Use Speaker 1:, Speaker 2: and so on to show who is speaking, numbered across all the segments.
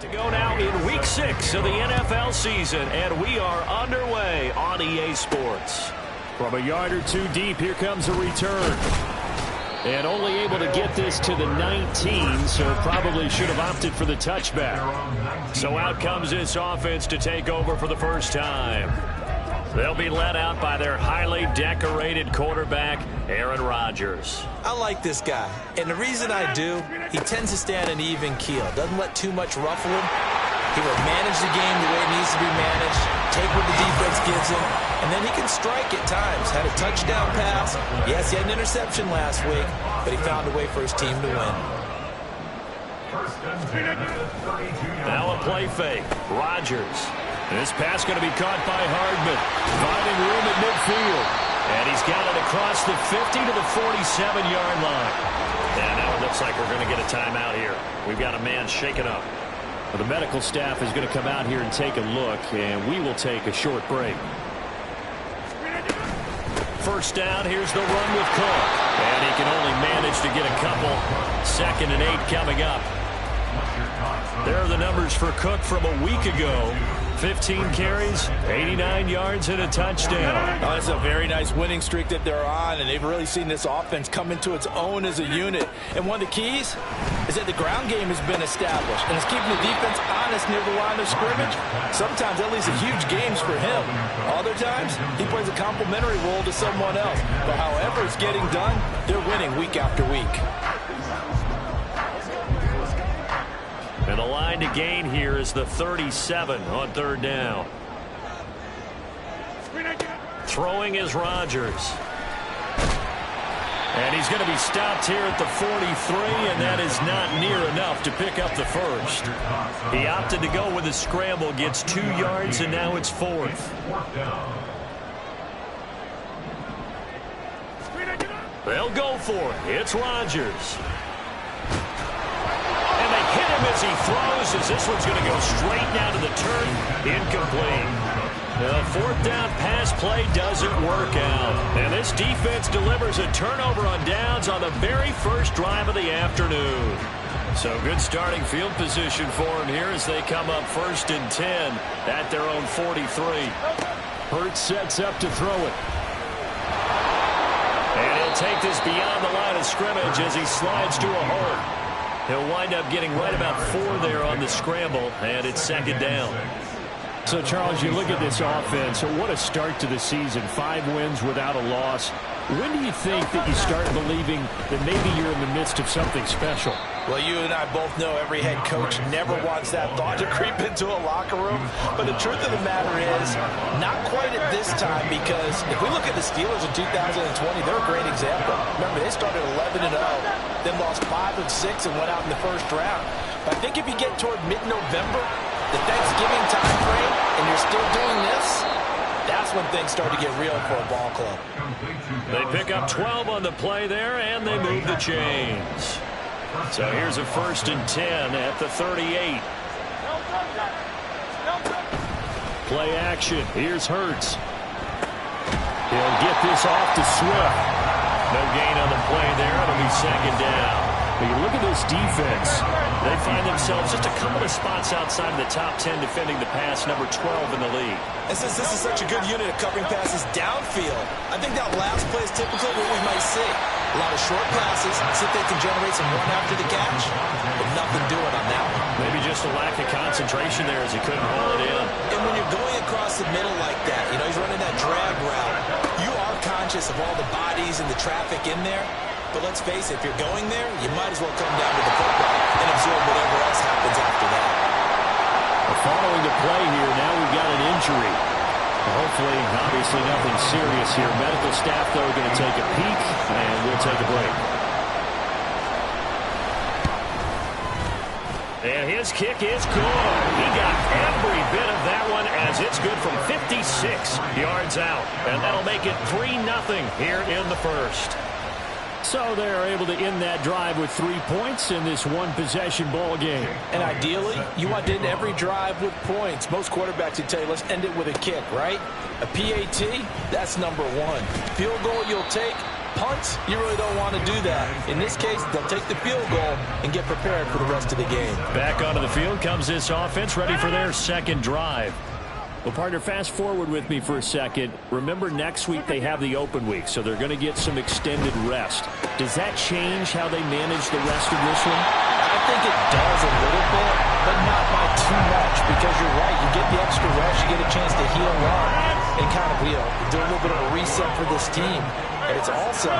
Speaker 1: To go now in Week 6 of the NFL season, and we are underway on EA Sports.
Speaker 2: From a yard or two deep, here comes a return. And only able to get this to the 19, so probably should have opted for the touchback.
Speaker 1: So out comes this offense to take over for the first time. They'll be led out by their highly decorated quarterback, Aaron Rodgers.
Speaker 3: I like this guy, and the reason I do, he tends to stay on an even keel. Doesn't let too much ruffle him. He will manage the game the way it needs to be managed, take what the defense gives him, and then he can strike at times. Had a touchdown pass. Yes, he had an interception last week, but he found a way for his team to win.
Speaker 1: Now a play fake. Rodgers. This pass going to be caught by Hardman. Finding room at midfield. And he's got it across the 50 to the 47-yard line. And now it looks like we're going to get a timeout here. We've got a man shaken up.
Speaker 2: Well, the medical staff is going to come out here and take a look, and we will take a short break.
Speaker 1: First down, here's the run with Cook. And he can only manage to get a couple. 2nd and 8 coming up. There are the numbers for Cook from a week ago. 15 carries, 89 yards, and a touchdown.
Speaker 4: Oh, that's a very nice winning streak that they're on, and they've really seen this offense come into its own as a unit. And one of the keys is that the ground game has been established, and it's keeping the defense honest near the line of scrimmage. Sometimes that leads to huge games for him. Other times, he plays a complementary role to someone else. But however it's getting done, they're winning week after week.
Speaker 1: And the line to gain here is the 37 on 3rd down. Throwing is Rodgers. And he's going to be stopped here at the 43, and that is not near enough to pick up the first. He opted to go with a scramble, gets 2 yards, and now it's 4th. They'll go for it. It's Rodgers. Hit him as he throws, as this one's going to go straight down to the turf. Incomplete. The 4th down pass play doesn't work out. And this defense delivers a turnover on downs on the very first drive of the afternoon. So good starting field position for him here as they come up 1st and 10 at their own 43.
Speaker 2: Hurts sets up to throw it.
Speaker 1: And he'll take this beyond the line of scrimmage as he slides to a hole. He'll wind up getting right about 4 there on the scramble, and it's 2nd down.
Speaker 2: So, Charles, you look at this offense, so what a start to the season. 5 wins without a loss. When do you think that you start believing that maybe you're in the midst of something special?
Speaker 4: Well, you and I both know every head coach never wants that thought to creep into a locker room. But the truth of the matter is, not quite at this time, because if we look at the Steelers in 2020, they're a great example. Remember, they started 11-0, then lost 5 of 6 and went out in the first round. But I think if you get toward mid-November, the Thanksgiving time frame, and you're still doing this, that's when things start to get real for a ball club.
Speaker 1: They pick up 12 on the play there, and they move the chains. So here's a 1st and 10 at the 38.
Speaker 2: Play action. Here's Hurts. He'll get this off to Swift.
Speaker 1: No gain on the play there. It'll be 2nd down.
Speaker 2: But you look at this defense.
Speaker 1: They find themselves just a couple of spots outside of the top 10 defending the pass, number 12 in the league.
Speaker 3: And since this is such a good unit of covering passes downfield, I think that last play is typically what we might see. A lot of short passes, see if they can generate some run after the catch, but nothing doing on that one.
Speaker 1: Maybe just a lack of concentration there as he couldn't hold it in.
Speaker 3: And when you're going across the middle like that, you know, he's running that drag route, you are conscious of all the bodies and the traffic in there. But let's face it, if you're going there, you might as well come down to the football and absorb whatever else happens after that.
Speaker 2: Following the play here, now we've got an injury. Hopefully, obviously nothing serious here. Medical staff, though, going to take a peek, and we'll take a break.
Speaker 1: And his kick is good. He got every bit of that one as it's good from 56 yards out. And that'll make it 3-0 here in the first.
Speaker 2: So they're able to end that drive with 3 points in this one-possession ball game.
Speaker 4: And ideally, you want to end every drive with points. Most quarterbacks would tell you, let's end it with a kick, right? A PAT, that's number 1. Field goal you'll take. Punts, you really don't want to do that. In this case, they'll take the field goal and get prepared for the rest of the game.
Speaker 1: Back onto the field comes this offense, ready for their second drive.
Speaker 2: Well, partner, fast forward with me for a second. Remember, next week they have the open week, so they're going to get some extended rest. Does that change how they manage the rest of this one?
Speaker 4: I think it does a little bit, but not by too much, because you're right. You get the extra rest, you get a chance to heal up and kind of do a little bit of a reset for this team. And it's also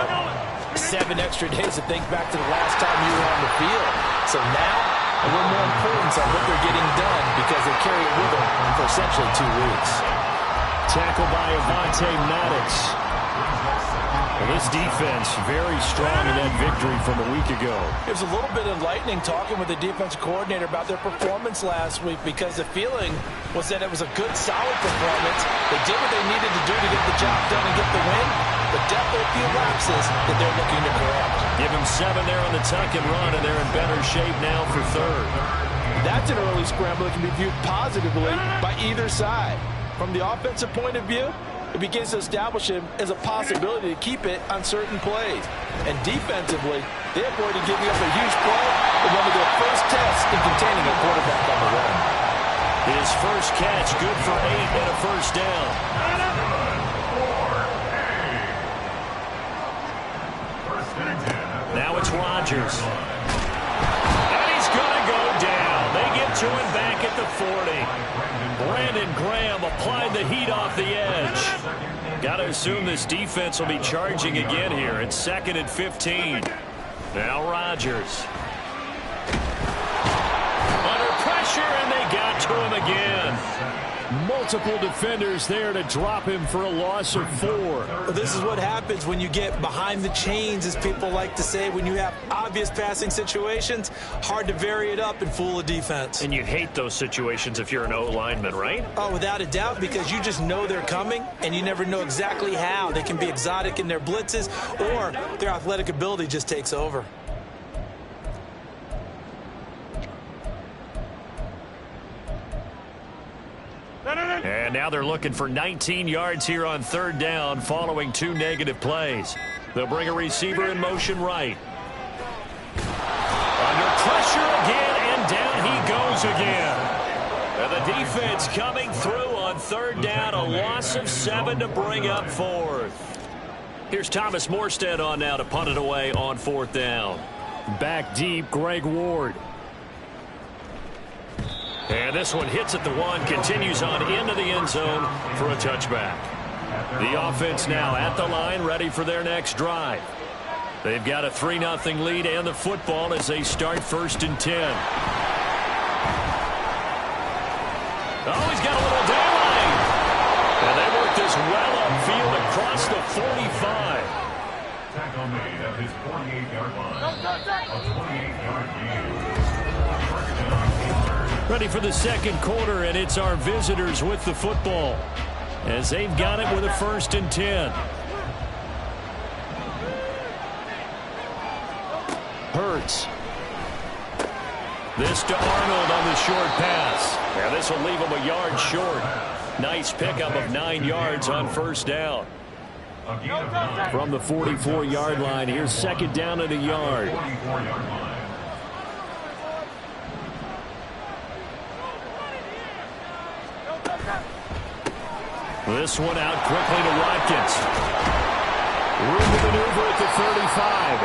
Speaker 4: 7 extra days to think back to the last time you were on the field. So now, a little more importance on what they're getting done because they carry it with them for essentially 2 weeks.
Speaker 2: Tackled by Madden. Well, this defense very strong in that victory from a week ago.
Speaker 4: It was a little bit enlightening talking with the defense coordinator about their performance last week because the feeling was that it was a good, solid performance. They did what they needed to do to get the job done and get the win, but definitely a few lapses that they're looking to correct.
Speaker 1: Give them 7 there on the tuck and run, and they're in better shape now for third.
Speaker 4: That's an early scramble that can be viewed positively by either side. From the offensive point of view, it begins to establish him as a possibility to keep it on certain plays. And defensively, they avoided giving up a huge play in one of their first tests in containing a quarterback on the run.
Speaker 1: His first catch, good for 8 and a first down. Now it's Rodgers. And he's going to go down. They get to him back at the 40. Brandon Graham applied the heat off the edge. Got to assume this defense will be charging again here. It's 2nd and 15. Now Rodgers. Under pressure, and they got to him again.
Speaker 2: Multiple defenders there to drop him for a loss of 4.
Speaker 3: Well, this is what happens when you get behind the chains, as people like to say. When you have obvious passing situations, hard to vary it up and fool a defense.
Speaker 1: And you hate those situations if you're an O-lineman, right?
Speaker 3: Oh, without a doubt, because you just know they're coming, and you never know exactly how. They can be exotic in their blitzes, or their athletic ability just takes over.
Speaker 1: And now they're looking for 19 yards here on 3rd down following 2 negative plays. They'll bring a receiver in motion right. Under pressure again, and down he goes again. And the defense coming through on 3rd down, a loss of 7 to bring up 4th. Here's Thomas Morstead on now to punt it away on 4th down.
Speaker 2: Back deep, Greg Ward.
Speaker 1: And this one hits at the 1, continues on into the end zone for a touchback. The offense now at the line, ready for their next drive. They've got a 3-0 lead and the football as they start 1st and 10. Oh, he's got a little daylight. And they work this well upfield across the 45.
Speaker 5: Tackle made at his 48-yard line. A 28-yard gain.
Speaker 2: Ready for the 2nd quarter, and it's our visitors with the football as they've got it with a 1st and 10. Hurts.
Speaker 1: This to Arnold on the short pass. And this will leave him a yard short. Nice pickup of 9 yards on 1st down.
Speaker 2: From the 44-yard line, here's 2nd down and a yard.
Speaker 1: This one out quickly to Watkins.
Speaker 2: Room to maneuver at the 35.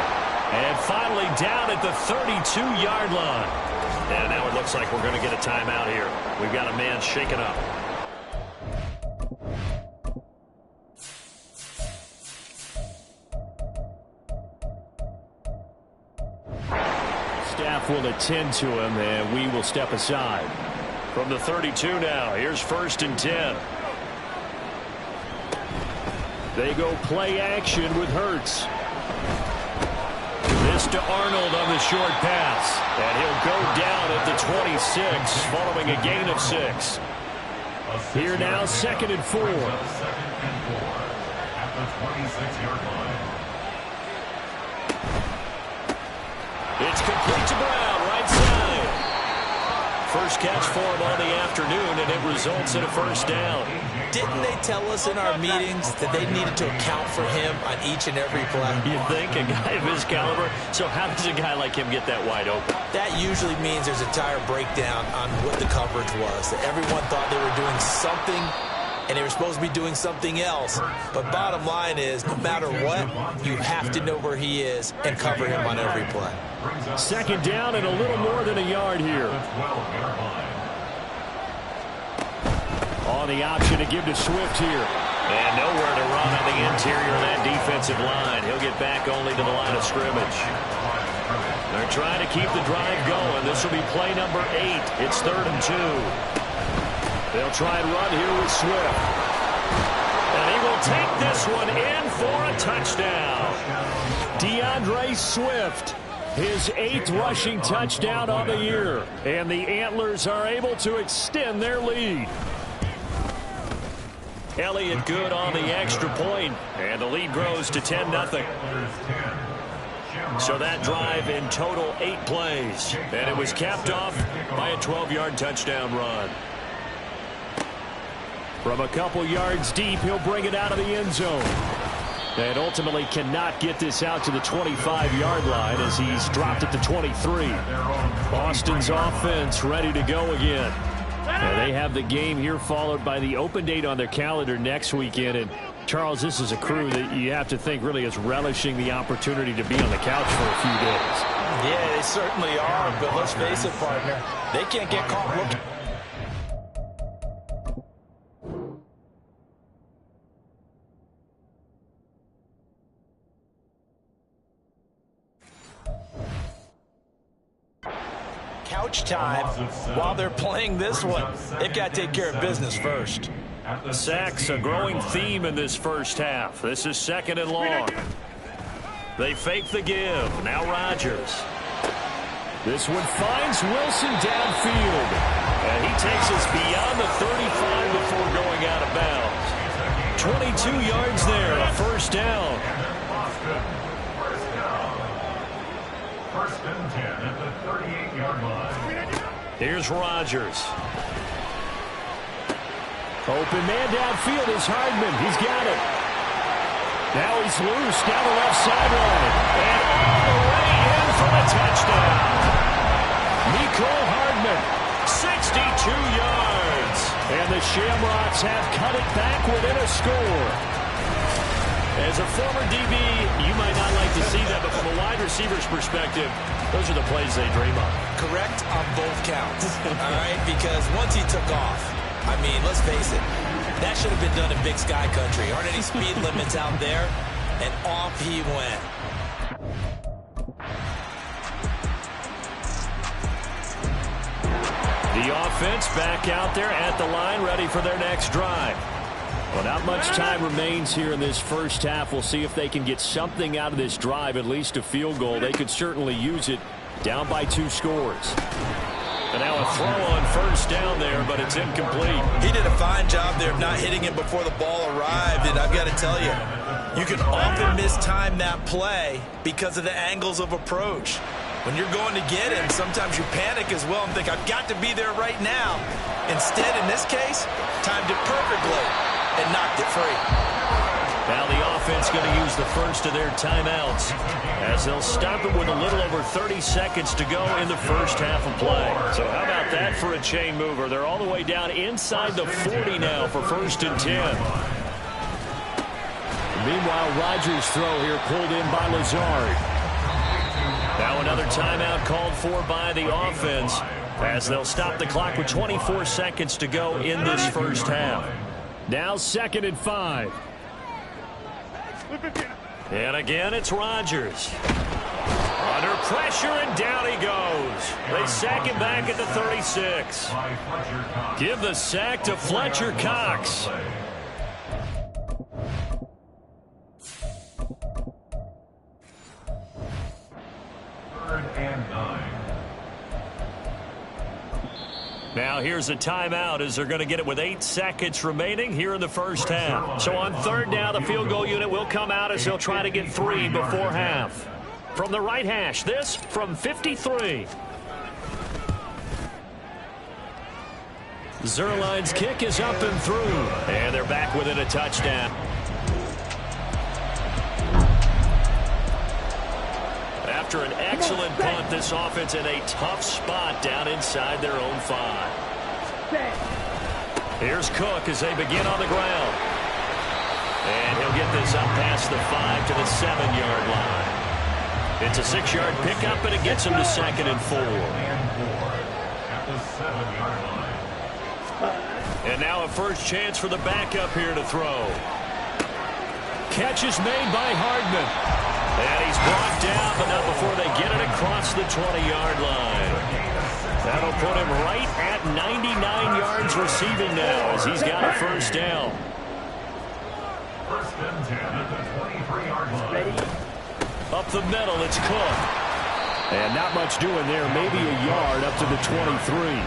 Speaker 1: And finally down at the 32-yard line. And now it looks like we're going to get a timeout here. We've got a man shaken up.
Speaker 2: Staff will attend to him, and we will step aside.
Speaker 1: From the 32 now, here's 1st and 10.
Speaker 2: They go play action with Hurts.
Speaker 1: This to Arnold on the short pass. And he'll go down at the 26 following a gain of 6.
Speaker 2: Here now, 2nd and 4.
Speaker 5: At the 26-yard line.
Speaker 1: It's complete to Brown, right side. First catch for him on the afternoon, and it results in a first down.
Speaker 3: Didn't they tell us in our meetings that they needed to account for him on each and every play?
Speaker 1: You think? A guy of his caliber? So how does a guy like him get that wide open?
Speaker 3: That usually means there's a tire breakdown on what the coverage was. That everyone thought they were doing something, and they were supposed to be doing something else. But bottom line is, no matter what, you have to know where he is and cover him on every play.
Speaker 2: Second down and a little more than a yard here. On the option to give to Swift here.
Speaker 1: And nowhere to run on the interior of that defensive line. He'll get back only to the line of scrimmage. They're trying to keep the drive going. This will be play number 8. It's 3rd and 2. They'll try and run here with Swift. And he will take this one in for a touchdown.
Speaker 2: DeAndre Swift, his 8th rushing touchdown on the year. And the Antlers are able to extend their lead.
Speaker 1: Elliott good on the extra point, and the lead grows to 10-0. So that drive in total 8 plays, and it was capped off by a 12-yard touchdown run.
Speaker 2: From a couple yards deep, he'll bring it out of the end zone. And ultimately cannot get this out to the 25-yard line as he's dropped at the 23. Boston's offense ready to go again. And they have the game here followed by the open date on their calendar next weekend. And, Charles, this is a crew that you have to think really is relishing the opportunity to be on the couch for a few days.
Speaker 3: Yeah, they certainly are, but let's face it, partner, they can't get caught looking. Couch time while they're playing this one. They've got to take care of business first.
Speaker 1: Sacks, a growing theme in this first half. This is 2nd and long. They fake the give. Now Rodgers.
Speaker 2: This one finds Wilson downfield.
Speaker 1: And he takes us beyond the 35 before going out of bounds. 22 yards there, a first down.
Speaker 5: First and 10 at the 38-yard line.
Speaker 1: Here's Rodgers.
Speaker 2: Open man downfield is Hardman. He's got it. Now he's loose down the left sideline.
Speaker 1: And all the way in for the touchdown.
Speaker 2: Nicole Hardman.
Speaker 1: 62 yards.
Speaker 2: And the Shamrocks have cut it back within a score.
Speaker 1: As a former DB, you might not like to see that, but from a wide receiver's perspective, those are the plays they dream of.
Speaker 3: Correct on both counts, all right? Because once he took off, I mean, let's face it, that should have been done in Big Sky Country. Aren't any speed limits out there? And off he went.
Speaker 1: The offense back out there at the line, ready for their next drive.
Speaker 2: Well, not much time remains here in this first half. We'll see if they can get something out of this drive, at least a field goal. They could certainly use it, down by 2 scores.
Speaker 1: And now a throw on first down there, but it's incomplete.
Speaker 3: He did a fine job there of not hitting him before the ball arrived, and I've got to tell you, you can often mistime that play because of the angles of approach. When you're going to get him, sometimes you panic as well and think, I've got to be there right now. Instead, in this case, timed it perfectly and knocked it free.
Speaker 1: Now the offense going to use the first of their timeouts as they'll stop it with a little over 30 seconds to go in the first half of play. So how about that for a chain mover? They're all the way down inside the 40 now for 1st and 10.
Speaker 2: Meanwhile, Rodgers' throw here pulled in by Lazard.
Speaker 1: Now another timeout called for by the offense as they'll stop the clock with 24 seconds to go in this first half.
Speaker 2: Now 2nd and 5.
Speaker 1: And again, it's Rodgers. Under pressure, and down he goes. They sack him back at the 36. Give the sack to Fletcher Cox. Now here's a timeout as they're going to get it with 8 seconds remaining here in the first half. So on 3rd down, the field goal unit will come out as they'll try to get 3 before half. From the right hash, this from 53. Zerline's kick is up and through. And they're back within a touchdown. After an excellent punt, this offense in a tough spot down inside their own 5. Here's Cook as they begin on the ground. And he'll get this up past the 5 to the 7-yard line. It's a 6-yard pickup, and it gets him to 2nd and 4.
Speaker 5: At the 7-yard line.
Speaker 1: And now a first chance for the backup here to throw. Catch is made by Hardman. And he's brought down, but not before they get it across the 20-yard line. That'll put him right at 99 yards receiving now as he's got a first down.
Speaker 5: First and 10 at the 23-yard line.
Speaker 1: Up the middle, it's Cook.
Speaker 2: And not much doing there, maybe a yard up to the 23.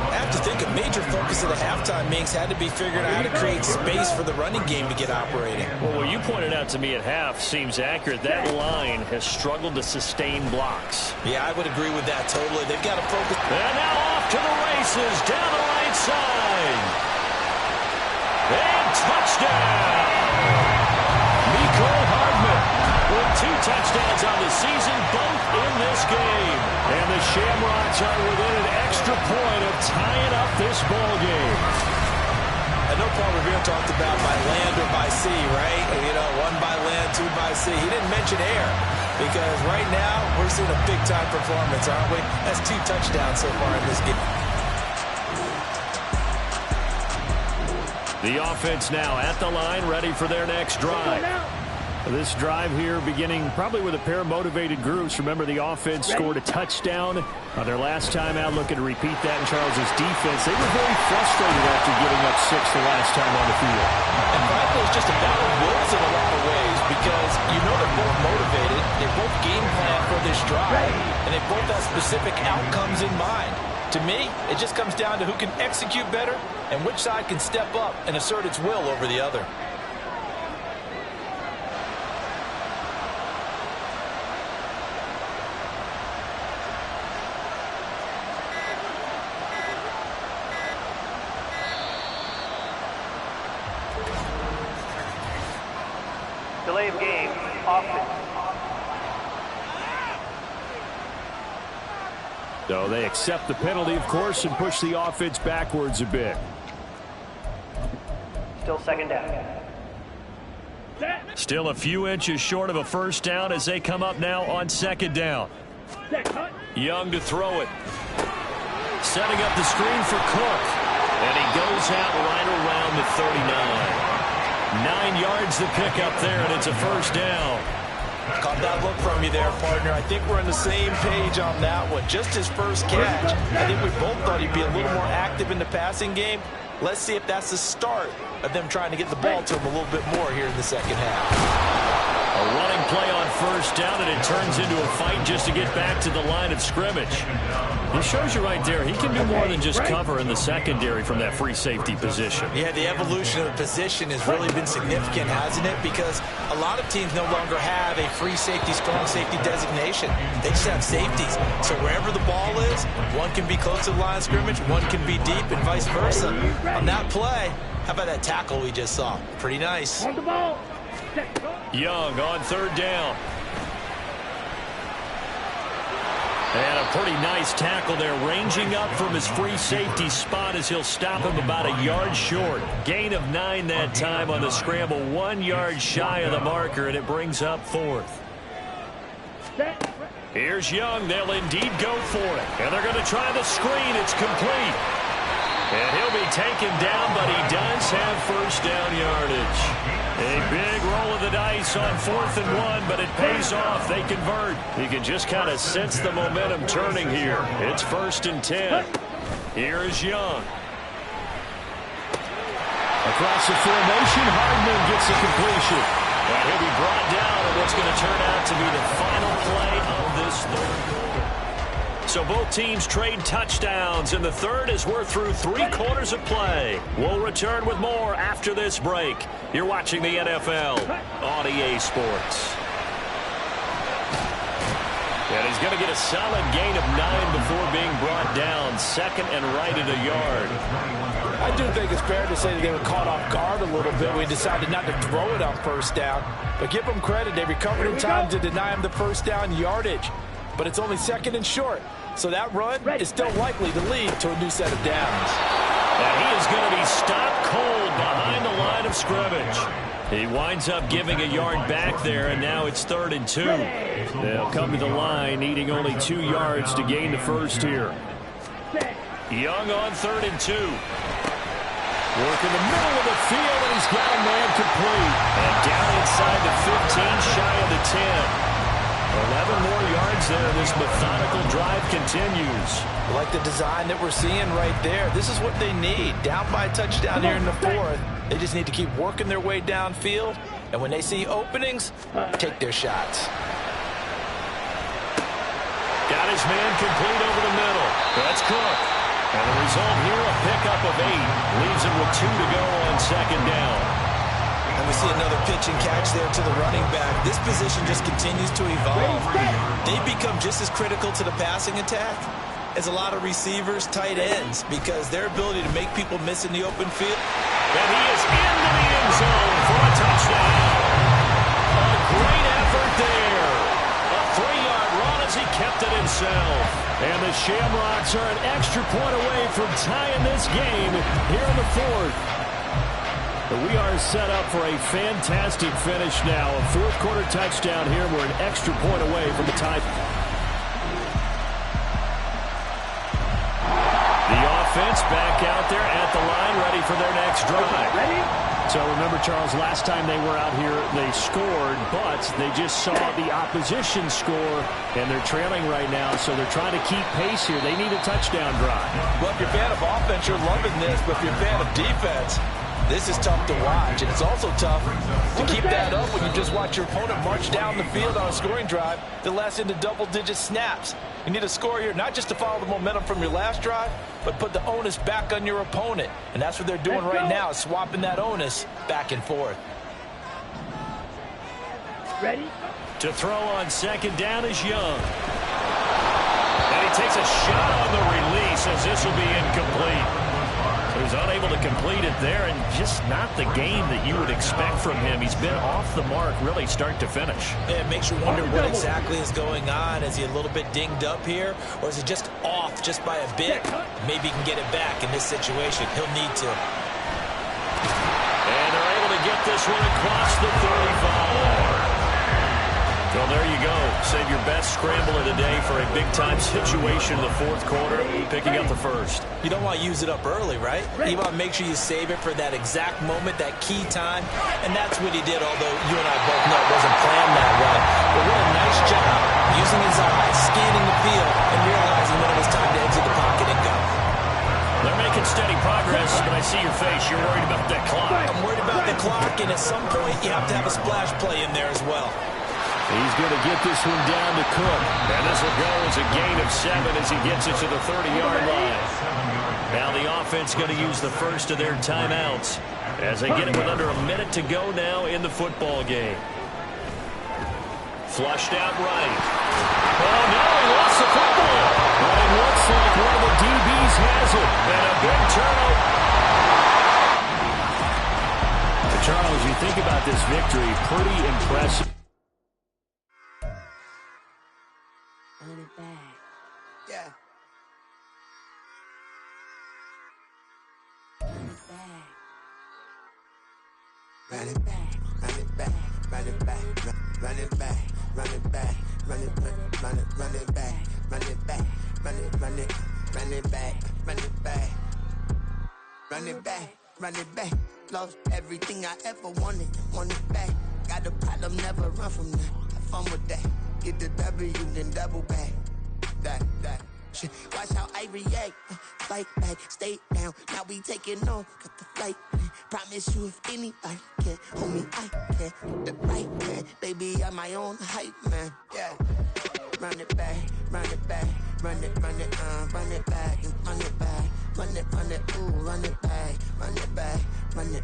Speaker 3: I have to think a major focus of the halftime Minks had to be figuring out how to create space for the running game to get operating.
Speaker 1: Well, what you pointed out to me at half seems accurate. That line has struggled to sustain blocks.
Speaker 3: Yeah, I would agree with that totally. They've got to focus.
Speaker 1: And now off to the races down the right side. And touchdown! Miko Hardman with 2 touchdowns on the season, both in this game. And the Shamrocks are within an extra point of tying up this ball game.
Speaker 3: I know Paul Revere talked about by land or by sea, right? You know, 1 by land, 2 by sea. He didn't mention air because right now we're seeing a big-time performance, aren't we? That's 2 touchdowns so far in this game.
Speaker 1: The offense now at the line, ready for their next drive.
Speaker 2: This drive here beginning probably with a pair of motivated groups. Remember, the offense scored a touchdown on their last time out. Looking to repeat that in Charles's defense. They were very frustrated after giving up 6 the last time on the field.
Speaker 3: And frankly, it's just a battle of wills in a lot of ways because you know they're both motivated. They both game plan for this drive, and they both have specific outcomes in mind. To me, it just comes down to who can execute better and which side can step up and assert its will over the other.
Speaker 6: Delay of game, offense.
Speaker 2: So they accept the penalty, of course, and push the offense backwards a bit.
Speaker 6: Still 2nd down.
Speaker 1: Still a few inches short of a first down as they come up now on 2nd down. Young to throw it. Setting up the screen for Cook. And he goes out right around the 39. 9 yards to pick up there, and it's a first down.
Speaker 3: Caught that look from you there, partner. I think we're on the same page on that one. Just his first catch. I think we both thought he'd be a little more active in the passing game. Let's see if that's the start of them trying to get the ball to him a little bit more here in the second half.
Speaker 1: A running play on first down, and it turns into a fight just to get back to the line of scrimmage. It shows you right there, he can do more than just cover in the secondary from that free safety position.
Speaker 3: Yeah, the evolution of the position has really been significant, hasn't it? Because a lot of teams no longer have a free safety, strong safety designation. They just have safeties. So wherever the ball is, one can be close to the line of scrimmage, one can be deep, and vice versa. On that play, how about that tackle we just saw? Pretty nice.
Speaker 1: Young on 3rd down. And a pretty nice tackle there, ranging up from his free safety spot as he'll stop him about a yard short. Gain of 9 that time on the scramble, 1 yard shy of the marker, and it brings up 4th. Here's Young. They'll indeed go for it. And they're going to try the screen. It's complete. And he'll be taken down, but he does have first down yardage. A big roll of the dice on 4th and 1, but it pays off. They convert. You can just kind of sense the momentum turning here. It's 1st and 10. Here is Young.
Speaker 2: Across the formation, Hardman gets the completion.
Speaker 1: And he'll be brought down on what's going to turn out to be the final play of this 3rd quarter. So both teams trade touchdowns, and the 3rd as we're through 3 quarters of play. We'll return with more after this break. You're watching the NFL on EA Sports.
Speaker 2: And he's going to get a solid gain of 9 before being brought down. Second and right at a yard.
Speaker 4: I do think it's fair to say that they were caught off guard a little bit. We decided not to throw it on first down. But give them credit. They recovered in time to deny him the first down yardage. But it's only second and short. So that run is still likely to lead to a new set of downs.
Speaker 2: And he is going to be stopped cold behind the line of scrimmage. He winds up giving a yard back there, and now it's 3rd and 2. They'll come to the line, needing only 2 yards to gain the first here. Young on 3rd and 2. Work in the middle of the field, and he's got a man complete. And down inside the 15, shy of the 10. 11 more yards there. This methodical drive continues.
Speaker 4: I like the design that we're seeing right there. This is what they need. Down by a touchdown here in the 4th. They just need to keep working their way downfield. And when they see openings, take their shots.
Speaker 2: Got his man complete over the middle. That's Cook. And the result here, a pickup of 8. Leaves him with 2 to go on 2nd down.
Speaker 3: And we see another pitch and catch there to the running back. This position just continues to evolve. They become just as critical to the passing attack as a lot of receivers, tight ends, because their ability to make people miss in the open field.
Speaker 2: And he is into the end zone for a touchdown. A great effort there. A 3-yard run as he kept it himself. And the Shamrocks are an extra point away from tying this game here in the 4th. We are set up for a fantastic finish now. A 4th quarter touchdown here. We're an extra point away from the tie. The offense back out there at the line, ready for their next drive. So remember, Charles, last time they were out here, they scored, but they just saw the opposition score, and they're trailing right now, so they're trying to keep pace here. They need a touchdown drive.
Speaker 4: Well, if you're a fan of offense, you're loving this, but if you're a fan of defense, this is tough to watch, and it's also tough to keep that up when you just watch your opponent march down the field on a scoring drive that lasts into double-digit snaps. You need a score here, not just to follow the momentum from your last drive, but put the onus back on your opponent. And that's what they're doing right now, swapping that onus back and forth.
Speaker 6: Ready?
Speaker 2: To throw on 2nd down is Young. And he takes a shot on the release as this will be incomplete. He's unable to complete it there, and just not the game that you would expect from him. He's been off the mark really start to finish.
Speaker 3: Yeah, it makes you wonder what exactly is going on. Is he a little bit dinged up here, or is he just off just by a bit? Maybe he can get it back in this situation. He'll need to.
Speaker 2: And they're able to get this one across the 35. Well, there you go. Save your best scramble of the day for a big-time situation in the 4th quarter, picking up the first.
Speaker 3: You don't want to use it up early, right? You want to make sure you save it for that exact moment, that key time. And that's what he did, although you and I both know it wasn't planned that way. But what a nice job using his eyes, scanning the field, and realizing when it was time to exit the pocket and go.
Speaker 2: They're making steady progress, but I see your face. You're worried about that clock.
Speaker 3: I'm worried about the clock, and at some point you have to have a splash play in there as well.
Speaker 2: He's going to get this one down to Cook. And this will go as a gain of 7 as he gets it to the 30-yard line. Now the offense going to use the first of their timeouts as they get it with under a minute to go now in the football game. Flushed out right. Oh, no, he lost the football. But it looks like one of the DBs has it. And a big turnover. Charles, you think about this victory, pretty impressive.
Speaker 7: Run it back.
Speaker 8: Yeah.
Speaker 7: Run it back.
Speaker 8: Run it back. Run it back. Run it back. Run it back. Run it back. Run it. Run it back. Run it back. Run it. Run it. Run it back. Run it back. Run it back. Run it back. Lost everything I ever wanted. Want it back. Got a problem, never run from that. Have fun with that. Get the W, then double back. That. Shit. Watch how I react. Fight back, stay down. Now we taking on. Got the flight. Promise you if anybody can hold me, I can. The right man. Baby, I'm my own hype man. Yeah. Run it back, run it back. Run it back, and run it back. Run it, ooh, run it back, run it back, run it.